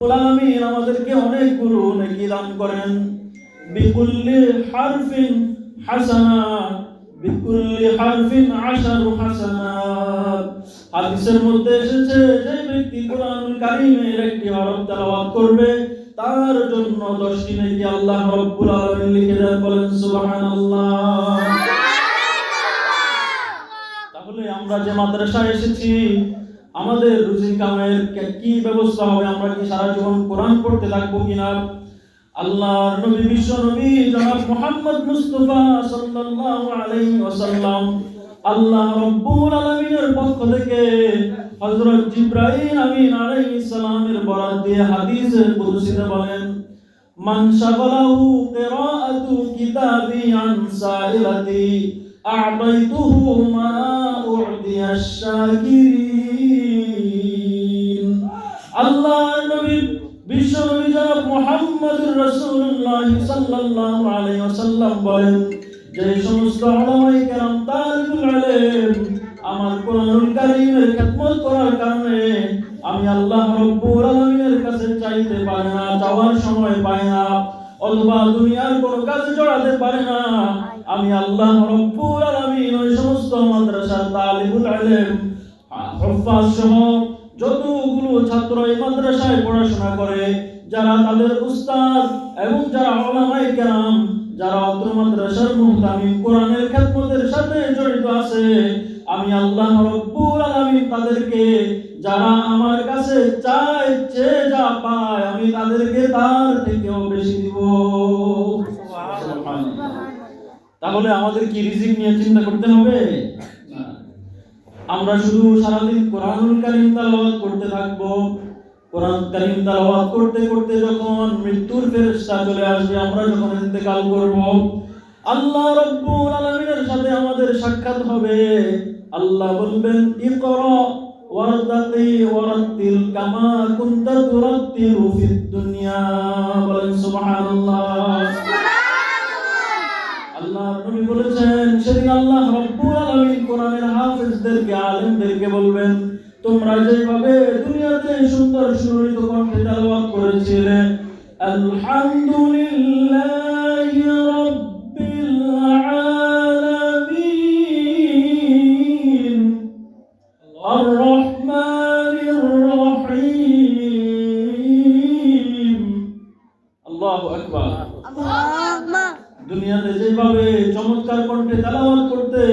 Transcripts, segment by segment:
আলামিন আমাদেরকে অনেকগুলো নেকি দান করেন। বিকুল্লি হারফিন হাসানা, বিকুল্লি হারফিন আশারু হাসানাত। হাদিসের মধ্যে এসেছে যে ব্যক্তি কোরআনুল কারীমের একটি হরফ তেলাওয়াত করবে তার জন্য 10টি নেকি আল্লাহ রাব্বুল আলামিন লিখে দেন। বলেন সুবহানাল্লাহ। তাহলে আমরা যে মাদ্রাসায় এসেছি আমাদের রুজি কামাইয়ের কি ব্যবস্থা হবে? আমরা কি সারা জীবন কোরআন পড়তে থাকবো কিনা? আল্লাহর নবী বিশ্ব নবী জনাব মুহাম্মদ মুস্তাফা সাল্লাল্লাহু আলাইহি ওয়াসাল্লাম আল্লাহ রাব্বুল আলামিনের পক্ষ থেকে হযরত জিবরাইল আমিন আলাইহিস সালামের বরাত দিয়ে হাদিসে কুদসিতে বলেন, মান শাগালাহু কিরাআতু কিতাবি আন সাইলাতি আ'তাইতুহু মা উ'দিয়াশ শাকিরিন। আল্লাহর নবী বিশ্ব নবী জনাব মুহাম্মদুর রাসূলুল্লাহ সাল্লাল্লাহু আলাইহি ওয়াসাল্লাম বলেন, যে সমস্ত উলামায়ে কেরাম তালিবুল ইলম আমার কোরআনুল কারীমের খিদমত করার কারণে আমি আল্লাহ রাব্বুল আলামিনের কাছে চাইতে পারে না, চাওয়ার সময় পায় না, অথবা দুনিয়ার কোনো কাজে জড়াতে পারে না, আমি আল্লাহ রাব্বুল আলামিন ওই সমস্ত মাদ্রাসার তালিবুল ইলম হুফাজ সহ যতগুলো ছাত্র এই মাদ্রাসায় পড়াশোনা করে, যারা তাদের উস্তাদ এবং যারা উলামায়ে কেরাম, যারা অত্র মাদ্রাসার মুহতামিম কোরআনের খিদমতের সাথে জড়িত আছে, আমি আল্লাহ রাব্বুল আলামিন তাদেরকে যারা আমার কাছে চায়, চেয়ে যা পায়, আমি তাদেরকে তার থেকেও বেশি দিব। সুবহানাল্লাহ। তাহলে আমাদের কি রিজিক নিয়ে চিন্তা করতে হবে? না, আমরা শুধু সারাদিন কোরআনুল কারীম তেলাওয়াত করতে থাকবো। কোরআন কারীম তেলাওয়াত করতে করতে যখন মৃত্যুর ফেরেশতা চলে আসবে, আমরা যখন ইন্তেকাল করব, আল্লাহ রাব্বুল আলামিনের সাথে আমাদের সাক্ষাৎ হবে। আল্লাহ বলবেন, ইকরা ওয়ারতাকি ওয়ারাতিল কামা কুনতা তুরাতিলু ফিদ দুনিয়া। বলেন সুবহানাল্লাহ। আল্লাহ নবী বলেছেন, সেদিন আল্লাহ রাব্বুল আলামিন কোরআনের হাফেজদেরকে, আলেমদেরকে বলবেন, তোমরা যেভাবে দুনিয়াতে সুন্দর সুরিত কণ্ঠে তেলাওয়াত করেছিলে, আলহামদুলিল্লাহি রাব্বিল আলামিন আর রহমানির রহিম, আল্লাহু আকবার। দুনিয়াতে যেভাবে চমৎকার কণ্ঠে তেলাওয়াত করতে,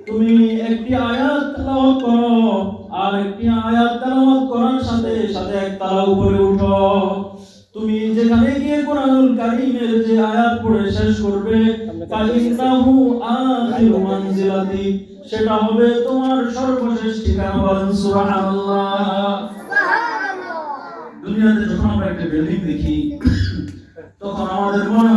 তুমি একটি আয়াত তেলাওয়াত করো, আর একটি আয়াত তেলাওয়াত করার সাথে সাথে এক তালা উপরে উঠো। তুমি যেখানে গিয়ে কোরআনুল কারীমের যে আয়াত পড়ে শেষ করবে, ফাইন্নাহু আখিরু মানজিলাতি, সেটা হবে তোমার সর্বশেষ ঠিকানা। বলেন সুবহানাল্লাহ। দুনিয়াতে যখন আমরা একটা বিল্ডিং দেখি তখন আমাদের মনে